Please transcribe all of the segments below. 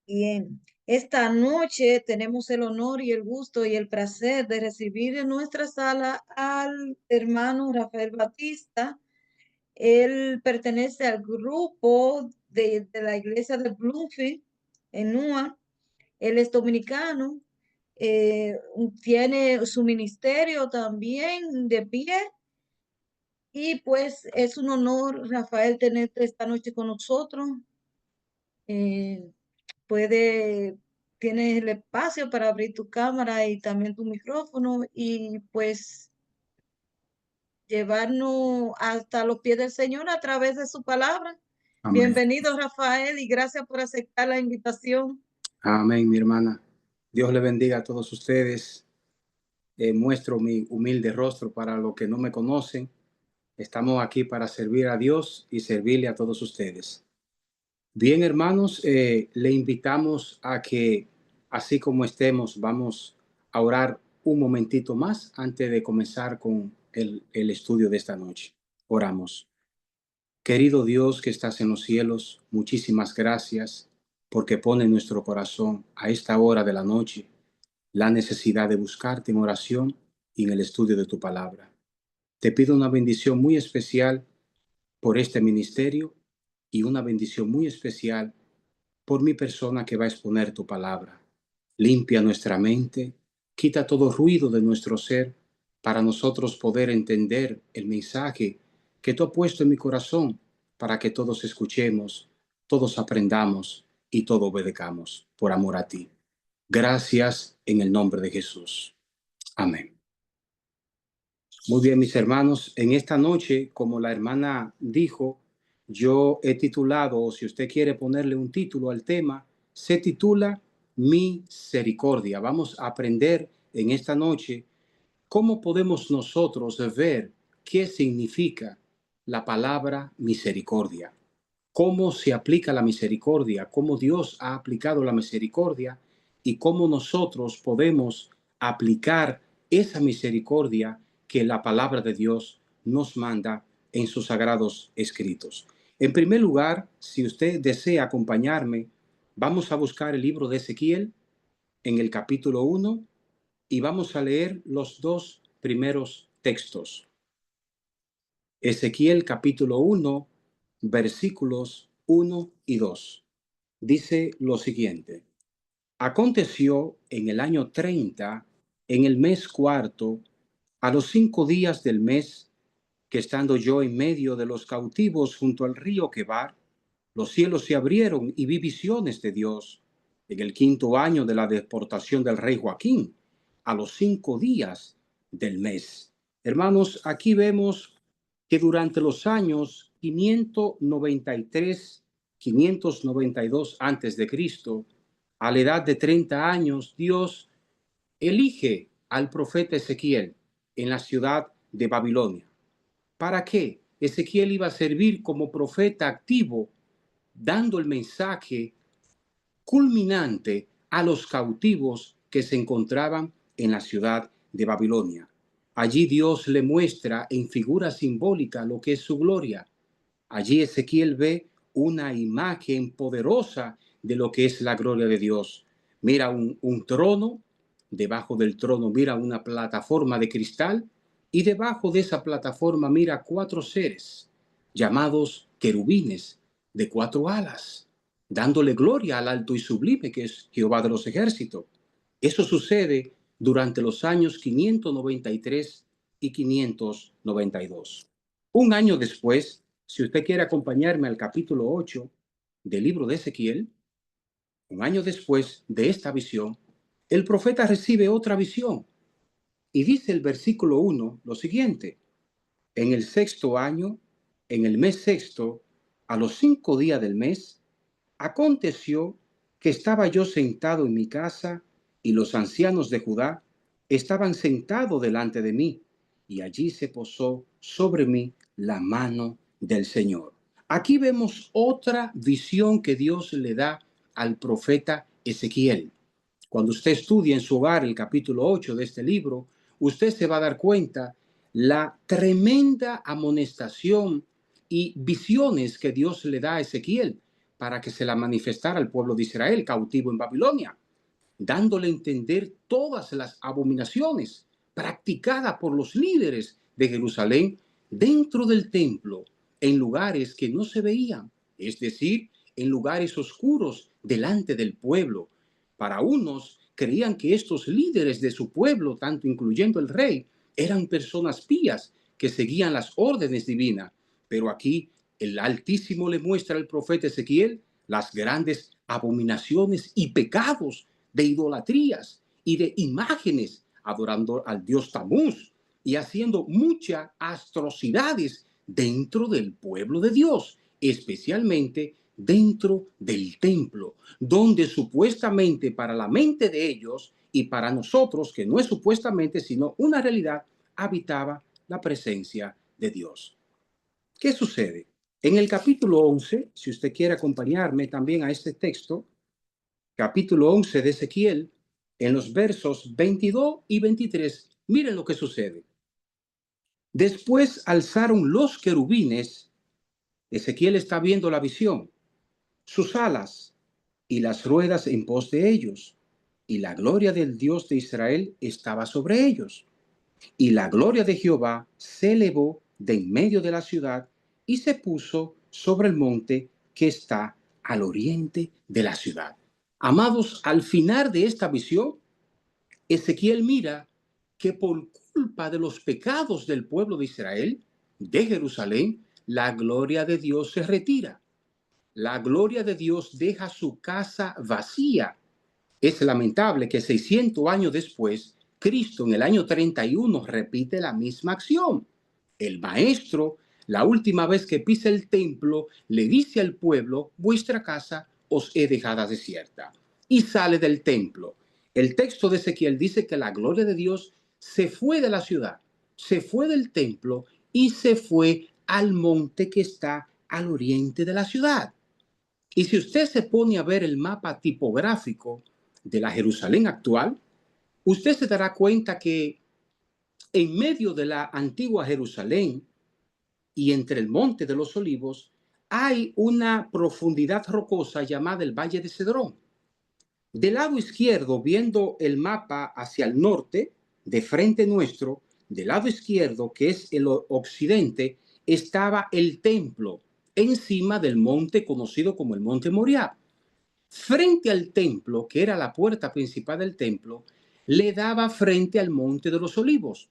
Bien, esta noche tenemos el honor y el gusto y el placer de recibir en nuestra sala al hermano Rafael Batista. Él pertenece al grupo de la iglesia de Bloomfield en NUA. Él es dominicano, tiene su ministerio también de pie y pues es un honor, Rafael, tenerte esta noche con nosotros. Eh, puede, Tienes el espacio para abrir tu cámara y también tu micrófono y pues llevarnos hasta los pies del Señor a través de su palabra. Amén. Bienvenido, Rafael, y gracias por aceptar la invitación. Amén, mi hermana. Dios le bendiga a todos ustedes. Muestro mi humilde rostro para los que no me conocen. Estamos aquí para servir a Dios y servirle a todos ustedes. Bien, hermanos, le invitamos a que, así como estemos, vamos a orar un momentito más antes de comenzar con el estudio de esta noche. Oramos. Querido Dios que estás en los cielos, muchísimas gracias porque pone en nuestro corazón a esta hora de la noche la necesidad de buscarte en oración y en el estudio de tu palabra. Te pido una bendición muy especial por este ministerio y una bendición muy especial por mi persona que va a exponer tu palabra. Limpia nuestra mente, quita todo ruido de nuestro ser para nosotros poder entender el mensaje que tú has puesto en mi corazón para que todos escuchemos, todos aprendamos y todos obedezcamos por amor a ti. Gracias en el nombre de Jesús. Amén. Muy bien, mis hermanos, en esta noche, como la hermana dijo, yo he titulado, o si usted quiere ponerle un título al tema, se titula Misericordia. Vamos a aprender en esta noche cómo podemos nosotros ver qué significa la palabra misericordia, cómo se aplica la misericordia, cómo Dios ha aplicado la misericordia y cómo nosotros podemos aplicar esa misericordia que la palabra de Dios nos manda en sus sagrados escritos. En primer lugar, si usted desea acompañarme, vamos a buscar el libro de Ezequiel en el capítulo 1 y vamos a leer los dos primeros textos. Ezequiel capítulo 1, versículos 1 y 2. Dice lo siguiente: Aconteció en el año 30, en el mes cuarto, a los 5 días del mes, que estando yo en medio de los cautivos junto al río Quebar, los cielos se abrieron y vi visiones de Dios. En el 5.º año de la deportación del rey Joaquín, a los 5 días del mes. Hermanos, aquí vemos que durante los años 593, 592 antes de Cristo, a la edad de 30 años, Dios elige al profeta Ezequiel en la ciudad de Babilonia. ¿Para qué? Ezequiel iba a servir como profeta activo, dando el mensaje culminante a los cautivos que se encontraban en la ciudad de Babilonia. Allí Dios le muestra en figura simbólica lo que es su gloria. Allí Ezequiel ve una imagen poderosa de lo que es la gloria de Dios. Mira un trono, debajo del trono mira una plataforma de cristal y debajo de esa plataforma mira 4 seres llamados querubines de 4 alas, dándole gloria al alto y sublime que es Jehová de los ejércitos. Eso sucede durante los años 593 y 592. Un año después, si usted quiere acompañarme al capítulo 8 del libro de Ezequiel, un año después de esta visión, el profeta recibe otra visión y dice el versículo 1 lo siguiente: en el 6.º año, en el mes sexto, a los 5 días del mes, aconteció que estaba yo sentado en mi casa y los ancianos de Judá estaban sentados delante de mí, y allí se posó sobre mí la mano del Señor. Aquí vemos otra visión que Dios le da al profeta Ezequiel. Cuando usted estudia en su hogar el capítulo 8 de este libro, usted se va a dar cuenta la tremenda amonestación y visiones que Dios le da a Ezequiel para que se la manifestara al pueblo de Israel cautivo en Babilonia, dándole a entender todas las abominaciones practicadas por los líderes de Jerusalén dentro del templo, en lugares que no se veían, es decir, en lugares oscuros delante del pueblo. Para unos creían que estos líderes de su pueblo, tanto incluyendo el rey, eran personas pías que seguían las órdenes divinas. Pero aquí el Altísimo le muestra al profeta Ezequiel las grandes abominaciones y pecados de idolatrías y de imágenes, adorando al dios Tamuz y haciendo muchas atrocidades dentro del pueblo de Dios, especialmente dentro del templo, donde supuestamente para la mente de ellos y para nosotros, que no es supuestamente sino una realidad, habitaba la presencia de Dios. ¿Qué sucede? En el capítulo 11, si usted quiere acompañarme también a este texto, capítulo 11 de Ezequiel, en los versos 22 y 23, miren lo que sucede. Después alzaron los querubines, Ezequiel está viendo la visión, sus alas y las ruedas en pos de ellos, y la gloria del Dios de Israel estaba sobre ellos. Y la gloria de Jehová se elevó de en medio de la ciudad y se puso sobre el monte que está al oriente de la ciudad. Amados, al final de esta visión, Ezequiel mira que por culpa de los pecados del pueblo de Israel, de Jerusalén, la gloria de Dios se retira. La gloria de Dios deja su casa vacía. Es lamentable que 600 años después, Cristo en el año 31 repite la misma acción. El maestro, la última vez que pisa el templo, le dice al pueblo, vuestra casa os he dejada desierta. Y sale del templo. El texto de Ezequiel dice que la gloria de Dios se fue de la ciudad, se fue del templo y se fue al monte que está al oriente de la ciudad. Y si usted se pone a ver el mapa tipográfico de la Jerusalén actual, usted se dará cuenta que en medio de la antigua Jerusalén y entre el monte de los olivos hay una profundidad rocosa llamada el Valle de Cedrón. Del lado izquierdo, viendo el mapa hacia el norte, de frente nuestro, del lado izquierdo, que es el occidente, estaba el templo encima del monte conocido como el Monte Moriah. Frente al templo, que era la puerta principal del templo, le daba frente al monte de los olivos.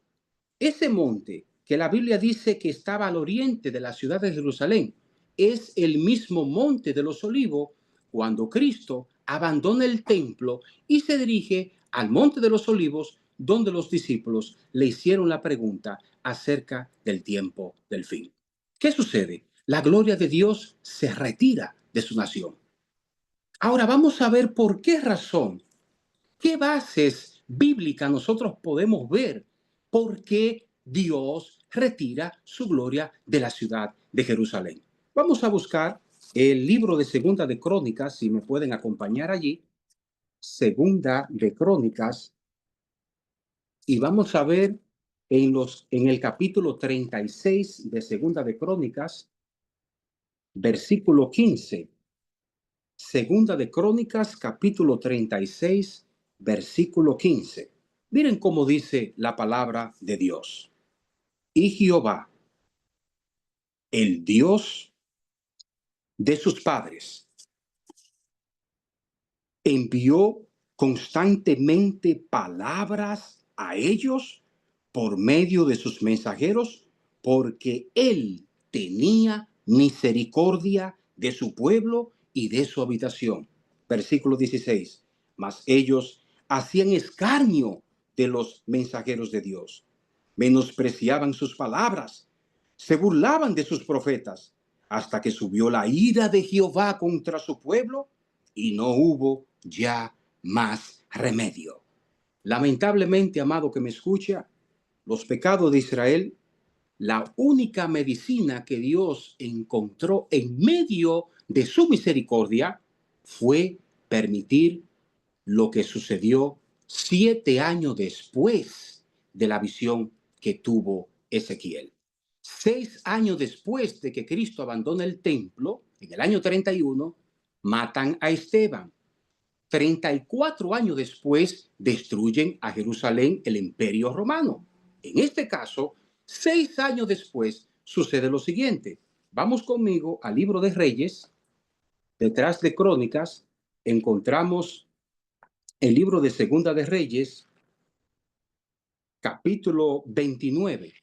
Ese monte, que la Biblia dice que estaba al oriente de la ciudad de Jerusalén, es el mismo monte de los olivos cuando Cristo abandona el templo y se dirige al monte de los olivos, donde los discípulos le hicieron la pregunta acerca del tiempo del fin. ¿Qué sucede? La gloria de Dios se retira de su nación. Ahora vamos a ver por qué razón, qué bases bíblicas nosotros podemos ver por qué Dios retira su gloria de la ciudad de Jerusalén. Vamos a buscar el libro de Segunda de Crónicas, si me pueden acompañar allí, Segunda de Crónicas, y vamos a ver en el capítulo 36 de Segunda de Crónicas, versículo 15. Segunda de Crónicas, capítulo 36, versículo 15. Miren cómo dice la palabra de Dios. Y Jehová, el Dios de sus padres, envió constantemente palabras a ellos por medio de sus mensajeros, porque él tenía misericordia de su pueblo y de su habitación. Versículo 16. Mas ellos hacían escarnio de los mensajeros de Dios, menospreciaban sus palabras, se burlaban de sus profetas, hasta que subió la ira de Jehová contra su pueblo y no hubo ya más remedio. Lamentablemente, amado que me escucha, los pecados de Israel, la única medicina que Dios encontró en medio de su misericordia fue permitir lo que sucedió 7 años después de la visión que tuvo Ezequiel. 6 años después de que Cristo abandona el templo, en el año 31, matan a Esteban. 34 años después destruyen a Jerusalén el Imperio Romano. En este caso, 6 años después sucede lo siguiente. Vamos conmigo al libro de Reyes. Detrás de Crónicas encontramos el libro de Segunda de Reyes, capítulo 29.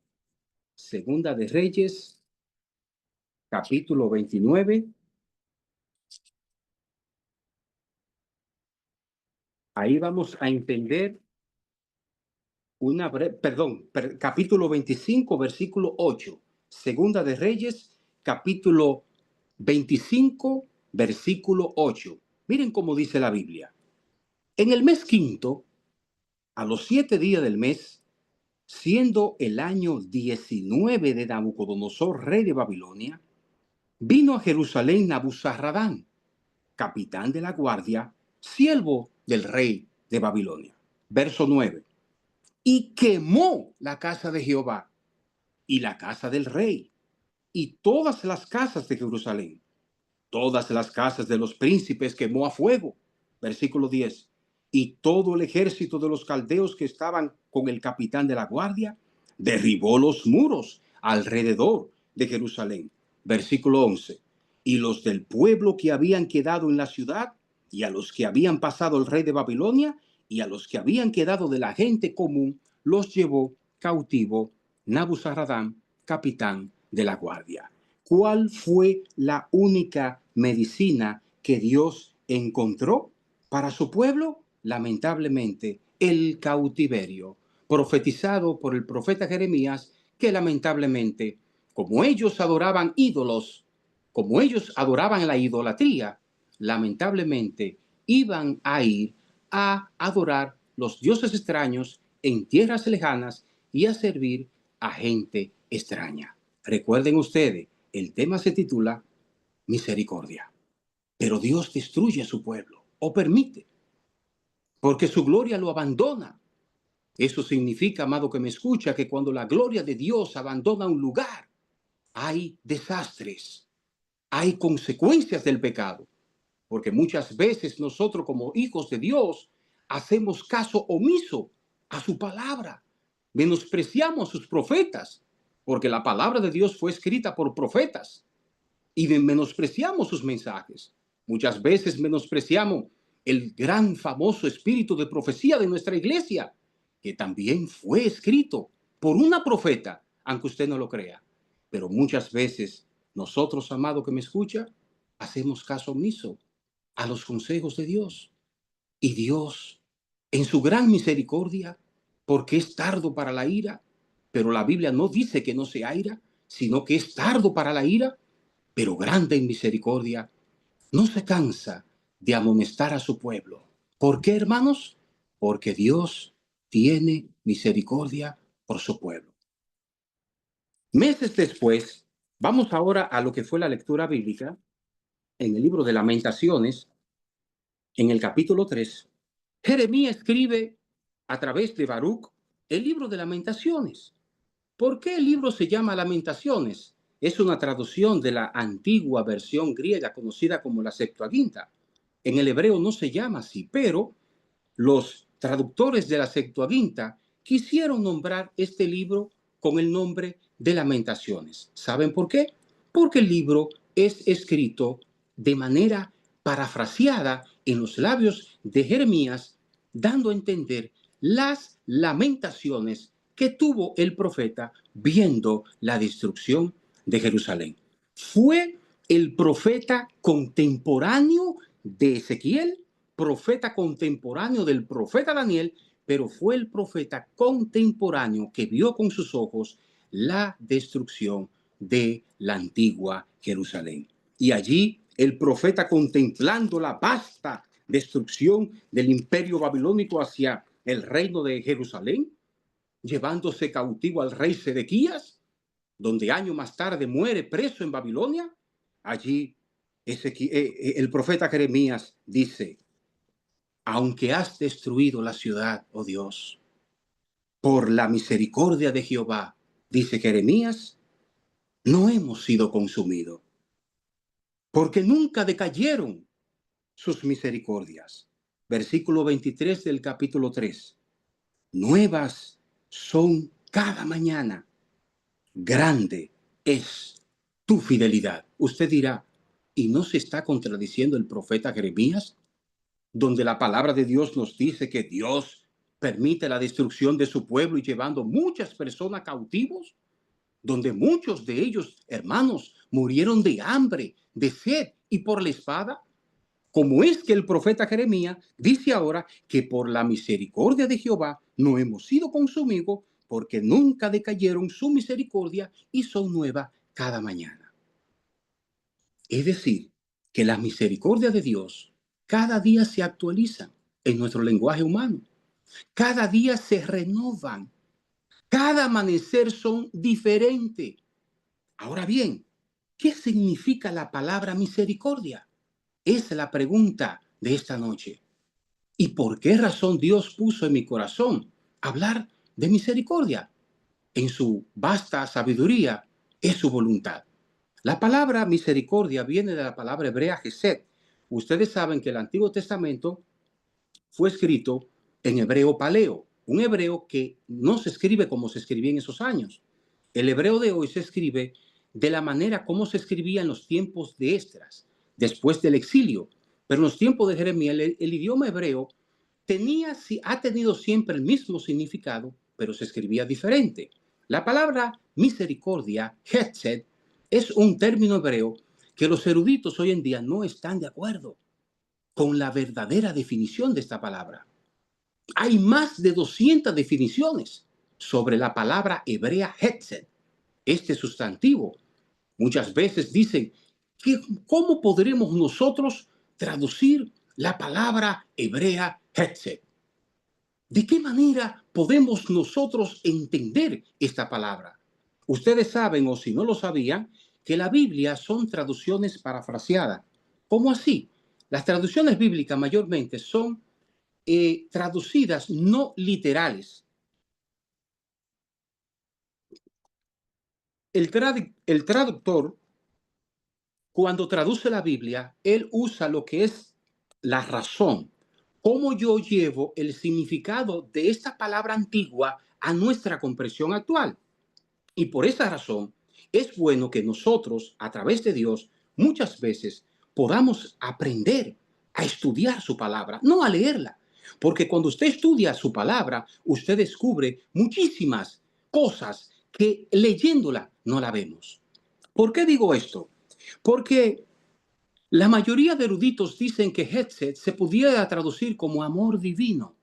Segunda de Reyes, capítulo 29. Ahí vamos a entender capítulo 25, versículo 8. Segunda de Reyes, capítulo 25, versículo 8. Miren cómo dice la Biblia. En el mes quinto, a los 7 días del mes, siendo el año 19 de Nabucodonosor, rey de Babilonia, vino a Jerusalén Nabuzarradán, capitán de la guardia, siervo del rey de Babilonia. Verso 9. Y quemó la casa de Jehová y la casa del rey y todas las casas de Jerusalén. Todas las casas de los príncipes quemó a fuego. Versículo 10. Y todo el ejército de los caldeos que estaban con el capitán de la guardia derribó los muros alrededor de Jerusalén. Versículo 11. Y los del pueblo que habían quedado en la ciudad, y a los que habían pasado el rey de Babilonia, y a los que habían quedado de la gente común, los llevó cautivo Nabuzaradán, capitán de la guardia. ¿Cuál fue la única medicina que Dios encontró para su pueblo? Lamentablemente, el cautiverio, profetizado por el profeta Jeremías, que lamentablemente, como ellos adoraban ídolos, como ellos adoraban la idolatría, lamentablemente iban a ir a adorar los dioses extraños en tierras lejanas y a servir a gente extraña. Recuerden ustedes, el tema se titula Misericordia. Pero Dios destruye a su pueblo, o permite, porque su gloria lo abandona. Eso significa, amado que me escucha, que cuando la gloria de Dios abandona un lugar, hay desastres, hay consecuencias del pecado. Porque muchas veces nosotros como hijos de Dios hacemos caso omiso a su palabra, menospreciamos a sus profetas, porque la palabra de Dios fue escrita por profetas y menospreciamos sus mensajes. Muchas veces menospreciamos el gran famoso espíritu de profecía de nuestra iglesia, que también fue escrito por una profeta, aunque usted no lo crea. Pero muchas veces nosotros, amado que me escucha, hacemos caso omiso a los consejos de Dios. Y Dios, en su gran misericordia, porque es tardo para la ira, pero la Biblia no dice que no se aira, sino que es tardo para la ira, pero grande en misericordia, no se cansa de amonestar a su pueblo. ¿Por qué, hermanos? Porque Dios tiene misericordia por su pueblo. Meses después, vamos ahora a lo que fue la lectura bíblica en el libro de Lamentaciones, en el capítulo 3. Jeremías escribe a través de Baruch el libro de Lamentaciones. ¿Por qué el libro se llama Lamentaciones? Es una traducción de la antigua versión griega conocida como la Septuaginta. En el hebreo no se llama así, pero los traductores de la Septuaginta quisieron nombrar este libro con el nombre de Lamentaciones. ¿Saben por qué? Porque el libro es escrito de manera parafraseada en los labios de Jeremías, dando a entender las lamentaciones que tuvo el profeta viendo la destrucción de Jerusalén. Fue el profeta contemporáneo de Ezequiel, profeta contemporáneo del profeta Daniel, pero fue el profeta contemporáneo que vio con sus ojos la destrucción de la antigua Jerusalén. Y allí el profeta, contemplando la vasta destrucción del imperio babilónico hacia el reino de Jerusalén, llevándose cautivo al rey Sedequías, donde años más tarde muere preso en Babilonia, allí el profeta Jeremías dice: aunque has destruido la ciudad, oh Dios, por la misericordia de Jehová, dice Jeremías, no hemos sido consumidos, porque nunca decayeron sus misericordias. Versículo 23 del capítulo 3. Nuevas son cada mañana. Grande es tu fidelidad. Usted dirá, ¿y no se está contradiciendo el profeta Jeremías? Donde la palabra de Dios nos dice que Dios permite la destrucción de su pueblo y llevando muchas personas cautivos, donde muchos de ellos, hermanos, murieron de hambre, de sed y por la espada. Como es que el profeta Jeremías dice ahora que por la misericordia de Jehová no hemos sido consumidos, porque nunca decayeron su misericordia y son nuevas cada mañana. Es decir, que las misericordias de Dios cada día se actualizan en nuestro lenguaje humano. Cada día se renovan. Cada amanecer son diferentes. Ahora bien, ¿qué significa la palabra misericordia? Es la pregunta de esta noche. ¿Y por qué razón Dios puso en mi corazón hablar de misericordia? En su vasta sabiduría es su voluntad. La palabra misericordia viene de la palabra hebrea Gesed. Ustedes saben que el Antiguo Testamento fue escrito en hebreo paleo, un hebreo que no se escribe como se escribía en esos años. El hebreo de hoy se escribe de la manera como se escribía en los tiempos de Esdras, después del exilio. Pero en los tiempos de Jeremías, el idioma hebreo ha tenido siempre el mismo significado, pero se escribía diferente. La palabra misericordia, hesed, es un término hebreo que los eruditos hoy en día no están de acuerdo con la verdadera definición de esta palabra. Hay más de 200 definiciones sobre la palabra hebrea hesed, este sustantivo. Muchas veces dicen que ¿cómo podremos nosotros traducir la palabra hebrea hesed? ¿De qué manera podemos nosotros entender esta palabra? Ustedes saben, o si no lo sabían, que la Biblia son traducciones parafraseadas. ¿Cómo así? Las traducciones bíblicas mayormente son traducidas no literales. El traductor, cuando traduce la Biblia, él usa lo que es la razón. ¿Cómo yo llevo el significado de esta palabra antigua a nuestra comprensión actual? Y por esa razón es bueno que nosotros, a través de Dios, muchas veces podamos aprender a estudiar su palabra, no a leerla. Porque cuando usted estudia su palabra, usted descubre muchísimas cosas que leyéndola no la vemos. ¿Por qué digo esto? Porque la mayoría de eruditos dicen que Hesed se pudiera traducir como amor divino.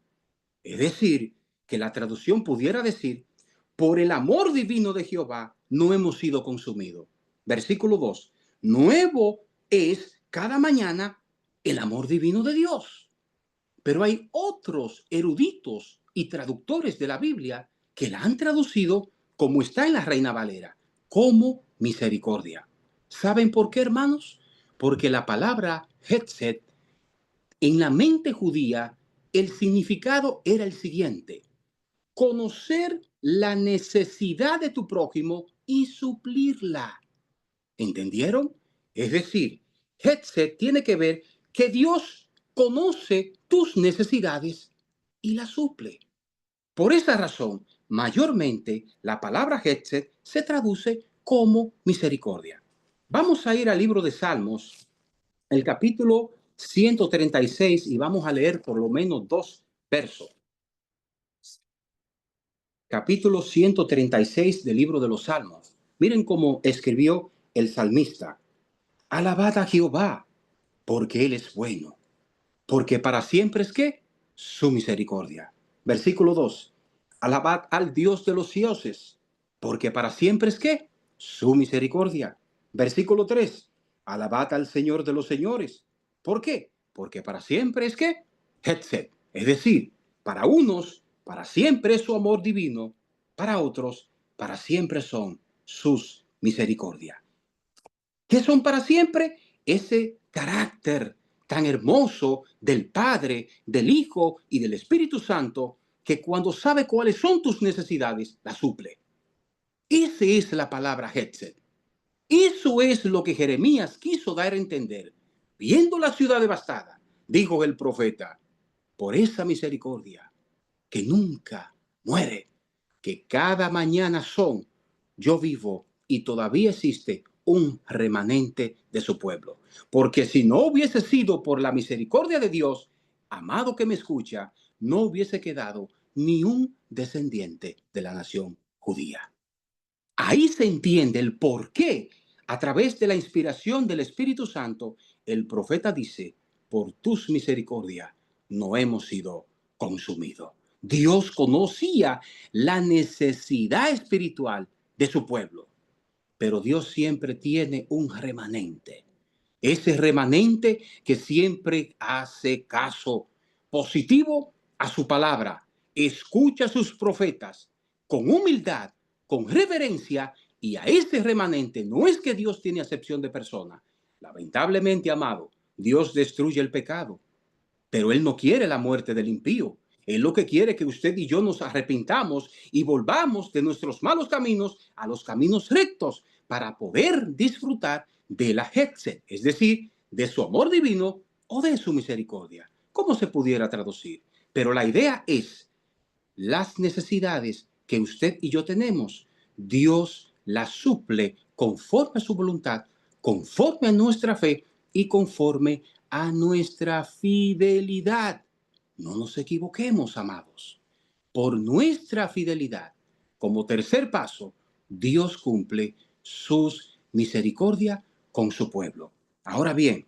Es decir, que la traducción pudiera decir, por el amor divino de Jehová no hemos sido consumidos. Versículo 2. Nuevo es cada mañana el amor divino de Dios. Pero hay otros eruditos y traductores de la Biblia que la han traducido como está en la Reina Valera, como misericordia. ¿Saben por qué, hermanos? Porque la palabra Hesed en la mente judía, el significado era el siguiente: conocer la necesidad de tu prójimo y suplirla. ¿Entendieron? Es decir, Hesed tiene que ver que Dios conoce tus necesidades y las suple. Por esa razón, mayormente la palabra Hesed se traduce como misericordia. Vamos a ir al libro de Salmos, el capítulo 136, y vamos a leer por lo menos dos versos. Capítulo 136 del libro de los Salmos. Miren cómo escribió el salmista. Alabad a Jehová, porque Él es bueno, porque para siempre es que su misericordia. Versículo 2. Alabad al Dios de los dioses, porque para siempre es que su misericordia. Versículo 3. Alabad al Señor de los señores. ¿Por qué? Porque para siempre es que Hesed. Es decir, para unos, para siempre es su amor divino, para otros, para siempre son sus misericordias. ¿Qué son para siempre? Ese carácter tan hermoso del Padre, del Hijo y del Espíritu Santo, que cuando sabe cuáles son tus necesidades, la suple. Esa es la palabra Hesed. Eso es lo que Jeremías quiso dar a entender. Viendo la ciudad devastada, dijo el profeta, por esa misericordia que nunca muere, que cada mañana son, yo vivo y todavía existe un remanente de su pueblo. Porque si no hubiese sido por la misericordia de Dios, amado que me escucha, no hubiese quedado ni un descendiente de la nación judía. Ahí se entiende el por qué, a través de la inspiración del Espíritu Santo, el profeta dice, por tus misericordias no hemos sido consumidos. Dios conocía la necesidad espiritual de su pueblo, pero Dios siempre tiene un remanente. Ese remanente que siempre hace caso positivo a su palabra, escucha a sus profetas con humildad, con reverencia, y a ese remanente no es que Dios tiene acepción de persona. Lamentablemente, amado, Dios destruye el pecado, pero Él no quiere la muerte del impío. Él lo que quiere es que usted y yo nos arrepintamos y volvamos de nuestros malos caminos a los caminos rectos para poder disfrutar de la Hetzel, es decir, de su amor divino o de su misericordia. ¿Cómo se pudiera traducir? Pero la idea es las necesidades que usted y yo tenemos. Dios las suple conforme a su voluntad, conforme a nuestra fe y conforme a nuestra fidelidad. No nos equivoquemos, amados. Por nuestra fidelidad, como tercer paso, Dios cumple sus misericordias con su pueblo. Ahora bien,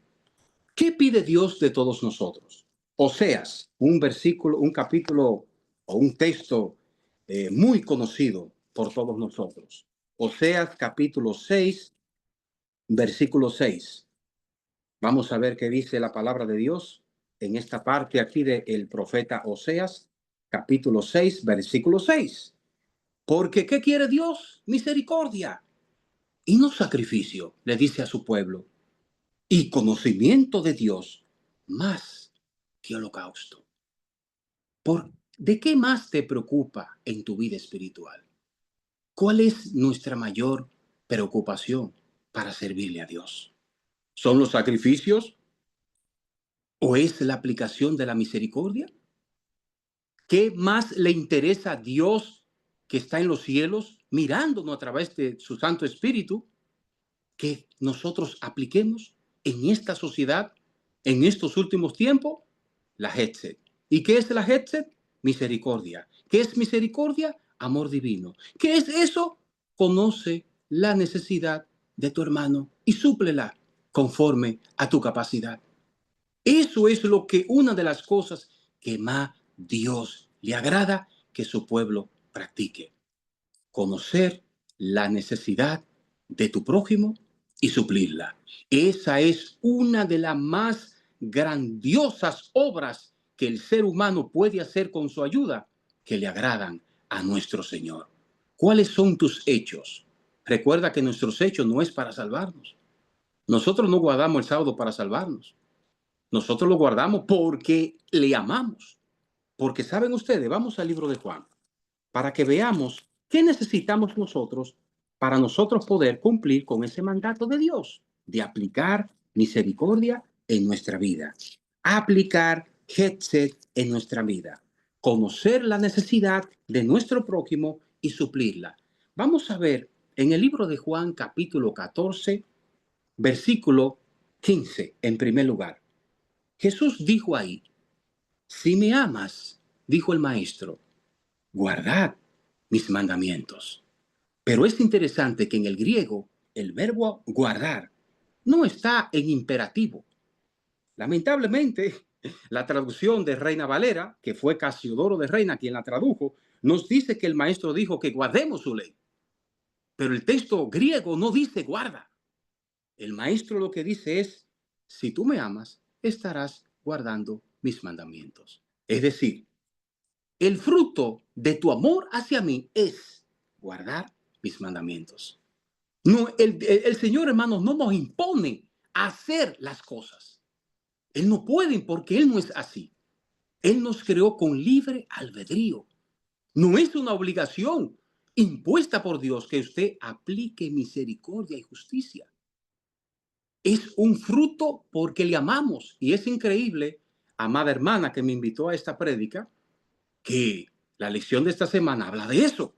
¿qué pide Dios de todos nosotros? Oseas, un versículo, un capítulo o un texto muy conocido por todos nosotros. Oseas capítulo 6, versículo 6. Vamos a ver qué dice la palabra de Dios en esta parte aquí del profeta Oseas, capítulo 6, versículo 6. Porque ¿qué quiere Dios? Misericordia y no sacrificio, le dice a su pueblo, y conocimiento de Dios más que holocausto. ¿De qué más te preocupa en tu vida espiritual? ¿Cuál es nuestra mayor preocupación para servirle a Dios? ¿Son los sacrificios o es la aplicación de la misericordia? ¿Qué más le interesa a Dios que está en los cielos, mirándonos a través de su Santo Espíritu, que nosotros apliquemos en esta sociedad, en estos últimos tiempos? La Hetzel. ¿Y qué es la Hetzel? Misericordia. ¿Qué es misericordia? Amor divino. ¿Qué es eso? Conoce la necesidad de tu hermano y súplela conforme a tu capacidad. Eso es lo que una de las cosas que más Dios le agrada que su pueblo practique. Conocer la necesidad de tu prójimo y suplirla. Esa es una de las más grandiosas obras que el ser humano puede hacer con su ayuda, que le agradan a nuestro Señor. ¿Cuáles son tus hechos? Recuerda que nuestros hechos no es para salvarnos. Nosotros no guardamos el sábado para salvarnos. Nosotros lo guardamos porque le amamos. Porque saben ustedes, vamos al libro de Juan, para que veamos qué necesitamos nosotros para nosotros poder cumplir con ese mandato de Dios, de aplicar misericordia en nuestra vida, aplicar Hetzel en nuestra vida, conocer la necesidad de nuestro prójimo y suplirla. Vamos a ver en el libro de Juan capítulo 14, versículo 15, en primer lugar. Jesús dijo ahí, si me amas, dijo el maestro, guardad mis mandamientos. Pero es interesante que en el griego el verbo guardar no está en imperativo. Lamentablemente, la traducción de Reina Valera, que fue Casiodoro de Reina quien la tradujo, nos dice que el maestro dijo que guardemos su ley. Pero el texto griego no dice guarda. El maestro lo que dice es, si tú me amas, estarás guardando mis mandamientos. Es decir, el fruto de tu amor hacia mí es guardar mis mandamientos. No, el Señor, hermanos, no nos impone a hacer las cosas. Él no puede porque Él no es así. Él nos creó con libre albedrío. No es una obligación impuesta por Dios que usted aplique misericordia y justicia. Es un fruto porque le amamos. Y es increíble amada hermana que me invitó a esta prédica, que la lección de esta semana habla de eso.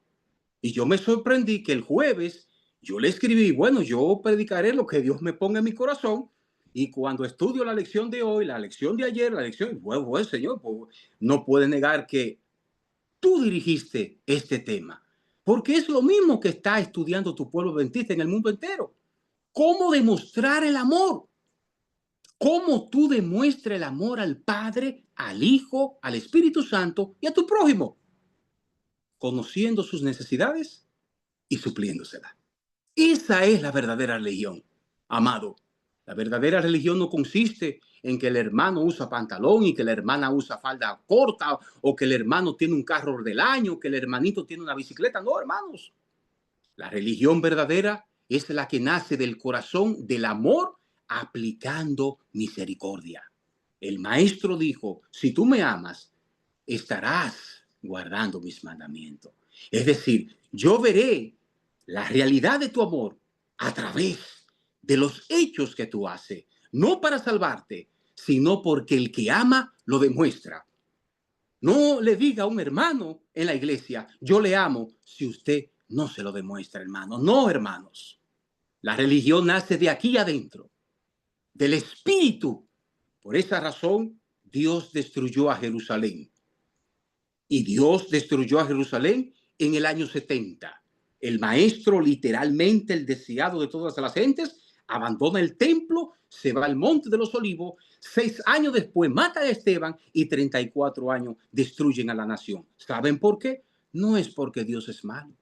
Y yo me sorprendí que el jueves yo le escribí, bueno, yo predicaré lo que Dios me ponga en mi corazón. Y cuando estudio la lección de hoy, la lección de ayer, la lección, bueno, Señor, pues, no puede negar que tú dirigiste este tema. Porque es lo mismo que está estudiando tu pueblo adventista en el mundo entero. ¿Cómo demostrar el amor? ¿Cómo tú demuestras el amor al Padre, al Hijo, al Espíritu Santo y a tu prójimo? Conociendo sus necesidades y supliéndoselas. Esa es la verdadera religión, amado. La verdadera religión no consiste en que el hermano usa pantalón y que la hermana usa falda corta, o que el hermano tiene un carro del año, que el hermanito tiene una bicicleta. No, hermanos. La religión verdadera es la que nace del corazón del amor aplicando misericordia. El maestro dijo, si tú me amas, estarás guardando mis mandamientos. Es decir, yo veré la realidad de tu amor a través de los hechos que tú haces, no para salvarte, sino porque el que ama lo demuestra. No le diga a un hermano en la iglesia, yo le amo, si usted no se lo demuestra, hermano. No, hermanos. La religión nace de aquí adentro, del espíritu. Por esa razón, Dios destruyó a Jerusalén. Y Dios destruyó a Jerusalén en el año 70. El maestro, literalmente el deseado de todas las gentes, abandona el templo, se va al monte de los olivos. 6 años después mata a Esteban y 34 años destruyen a la nación. ¿Saben por qué? No es porque Dios es malo.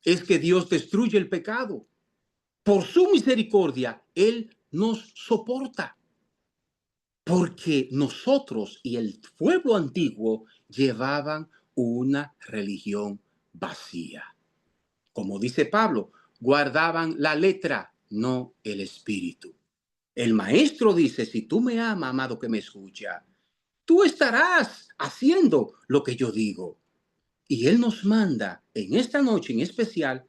Es que Dios destruye el pecado. Por su misericordia, Él nos soporta. Porque nosotros y el pueblo antiguo llevaban una religión vacía. Como dice Pablo, guardaban la letra, no el espíritu. El maestro dice, si tú me amas, amado que me escucha, tú estarás haciendo lo que yo digo. Y Él nos manda en esta noche en especial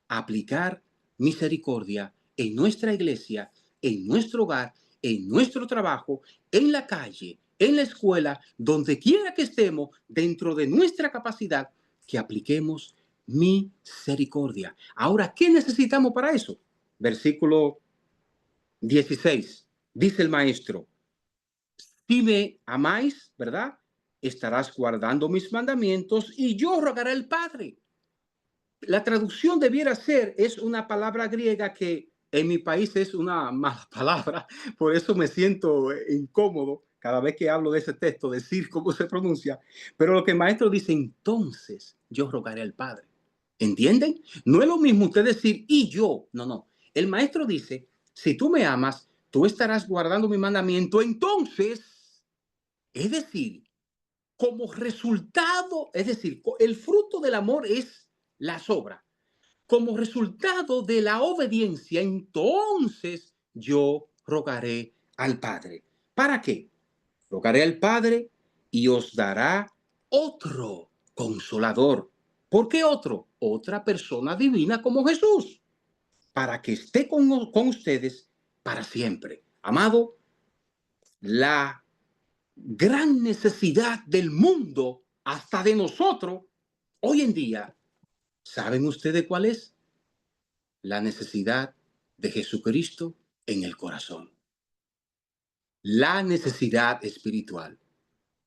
a aplicar misericordia en nuestra iglesia, en nuestro hogar, en nuestro trabajo, en la calle, en la escuela, donde quiera que estemos, dentro de nuestra capacidad, que apliquemos misericordia. Ahora, ¿qué necesitamos para eso? Versículo 16. Dice el maestro, si me amáis, ¿verdad? Estarás guardando mis mandamientos y yo rogaré al Padre. La traducción debiera ser, es una palabra griega que en mi país es una mala palabra, por eso me siento incómodo cada vez que hablo de ese texto, decir cómo se pronuncia, pero lo que el maestro dice, entonces yo rogaré al Padre. ¿Entienden? No es lo mismo usted decir y yo, no, no. El maestro dice, si tú me amas, tú estarás guardando mi mandamiento, entonces, es decir, como resultado, es decir, el fruto del amor es las obras. Como resultado de la obediencia, entonces yo rogaré al Padre. ¿Para qué? Rogaré al Padre y os dará otro consolador. ¿Por qué otro? Otra persona divina como Jesús, para que esté con ustedes para siempre. Amado, la gran necesidad del mundo, hasta de nosotros, hoy en día, ¿saben ustedes cuál es? La necesidad de Jesucristo en el corazón. La necesidad espiritual.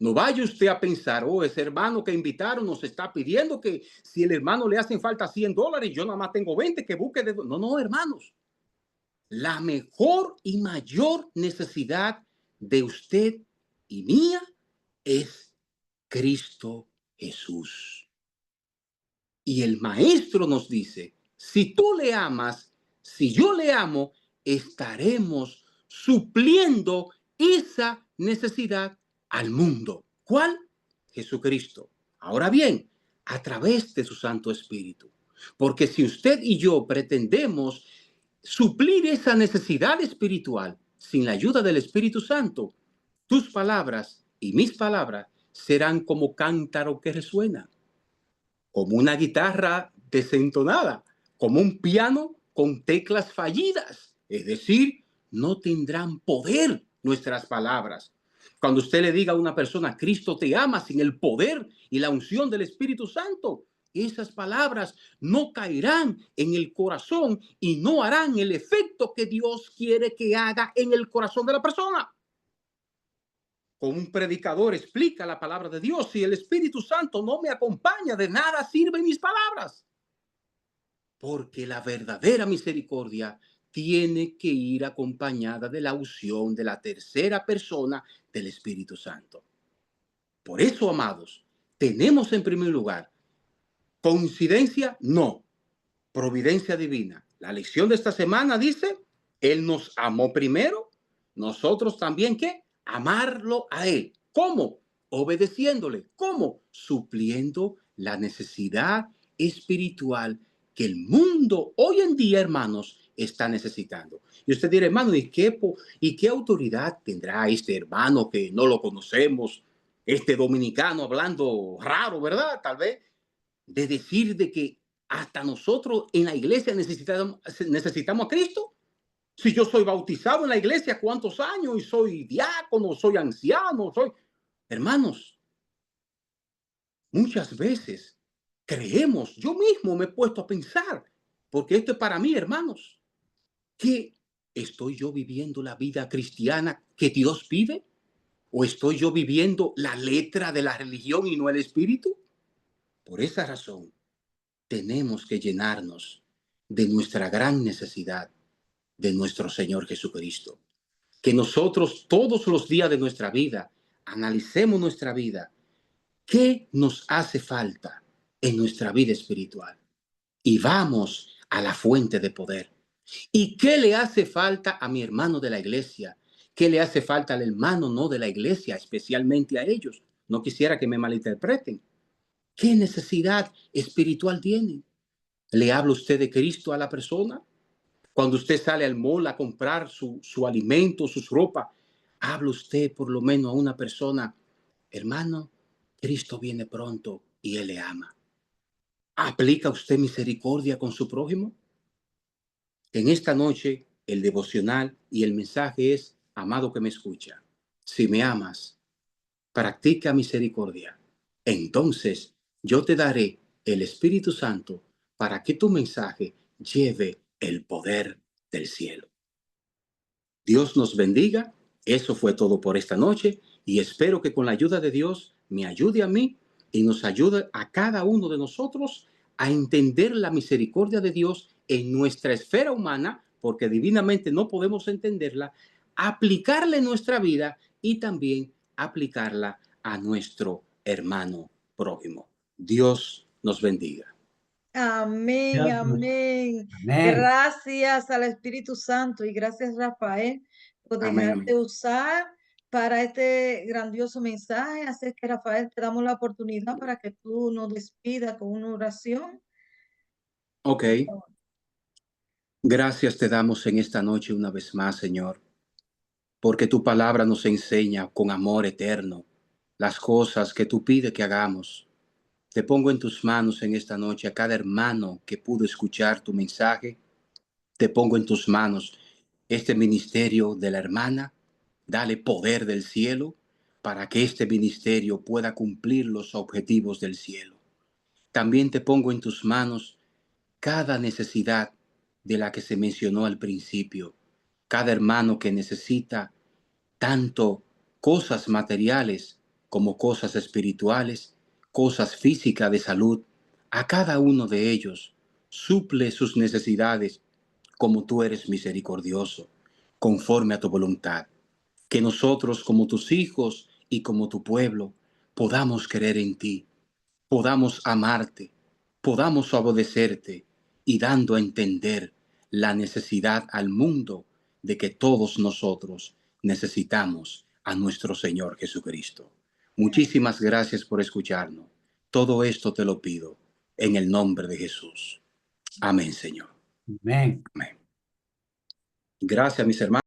No vaya usted a pensar, oh, ese hermano que invitaron nos está pidiendo que si el hermano le hacen falta $100, yo nada más tengo 20, que busque de... No, no, hermanos. La mejor y mayor necesidad de usted y mía es Cristo Jesús. Y el maestro nos dice, si tú le amas, si yo le amo, estaremos supliendo esa necesidad al mundo. ¿Cuál? Jesucristo. Ahora bien, a través de su Santo Espíritu. Porque si usted y yo pretendemos suplir esa necesidad espiritual sin la ayuda del Espíritu Santo, tus palabras y mis palabras serán como cántaro que resuena, como una guitarra desentonada, como un piano con teclas fallidas. Es decir, no tendrán poder nuestras palabras. Cuando usted le diga a una persona, Cristo te ama, sin el poder y la unción del Espíritu Santo, esas palabras no caerán en el corazón y no harán el efecto que Dios quiere que haga en el corazón de la persona. Como un predicador explica la palabra de Dios, si el Espíritu Santo no me acompaña, de nada sirven mis palabras. Porque la verdadera misericordia tiene que ir acompañada de la unción de la tercera persona del Espíritu Santo. Por eso, amados, tenemos en primer lugar, coincidencia, no, providencia divina. La lección de esta semana dice, Él nos amó primero, nosotros también, ¿qué? Amarlo a Él. ¿Cómo? Obedeciéndole. ¿Cómo? Supliendo la necesidad espiritual que el mundo hoy en día, hermanos, está necesitando. Y usted dirá, hermano, ¿y qué autoridad tendrá este hermano que no lo conocemos, este dominicano hablando raro, ¿verdad? Tal vez, de decir de que hasta nosotros en la iglesia necesitamos a Cristo. Si yo soy bautizado en la iglesia, ¿cuántos años? Y soy diácono, soy anciano, soy... Hermanos, muchas veces creemos, yo mismo me he puesto a pensar, porque esto es para mí, hermanos, que ¿estoy yo viviendo la vida cristiana que Dios pide? ¿O estoy yo viviendo la letra de la religión y no el espíritu? Por esa razón, tenemos que llenarnos de nuestra gran necesidad de nuestro Señor Jesucristo. Que nosotros todos los días de nuestra vida analicemos nuestra vida. ¿Qué nos hace falta en nuestra vida espiritual? Y vamos a la fuente de poder. ¿Y qué le hace falta a mi hermano de la iglesia? ¿Qué le hace falta al hermano no de la iglesia, especialmente a ellos? No quisiera que me malinterpreten. ¿Qué necesidad espiritual tienen? ¿Le habla usted de Cristo a la persona? Cuando usted sale al mall a comprar su alimento, sus ropas, habla usted por lo menos a una persona, hermano, Cristo viene pronto y Él le ama. ¿Aplica usted misericordia con su prójimo? En esta noche, el devocional y el mensaje es, amado que me escucha, si me amas, practica misericordia. Entonces yo te daré el Espíritu Santo para que tu mensaje lleve el poder del cielo. Dios nos bendiga. Eso fue todo por esta noche y espero que con la ayuda de Dios me ayude a mí y nos ayude a cada uno de nosotros a entender la misericordia de Dios en nuestra esfera humana, porque divinamente no podemos entenderla, aplicarla en nuestra vida y también aplicarla a nuestro hermano prójimo. Dios nos bendiga. Amén, amén. Amén. Gracias al Espíritu Santo y gracias, Rafael, por Amén, dejarte amén. usar para este grandioso mensaje. Así que, Rafael, te damos la oportunidad para que tú nos despidas con una oración. Ok. Gracias te damos en esta noche una vez más, Señor, porque tu palabra nos enseña con amor eterno las cosas que tú pides que hagamos. Te pongo en tus manos en esta noche a cada hermano que pudo escuchar tu mensaje. Te pongo en tus manos este ministerio de la hermana. Dale poder del cielo para que este ministerio pueda cumplir los objetivos del cielo. También te pongo en tus manos cada necesidad de la que se mencionó al principio. Cada hermano que necesita tanto cosas materiales como cosas espirituales, cosas físicas de salud. A cada uno de ellos suple sus necesidades como tú eres misericordioso, conforme a tu voluntad. Que nosotros como tus hijos y como tu pueblo podamos creer en ti, podamos amarte, podamos obedecerte y dando a entender la necesidad al mundo de que todos nosotros necesitamos a nuestro Señor Jesucristo. Muchísimas gracias por escucharnos. Todo esto te lo pido en el nombre de Jesús. Amén, Señor. Amén. Amén. Gracias, mis hermanos.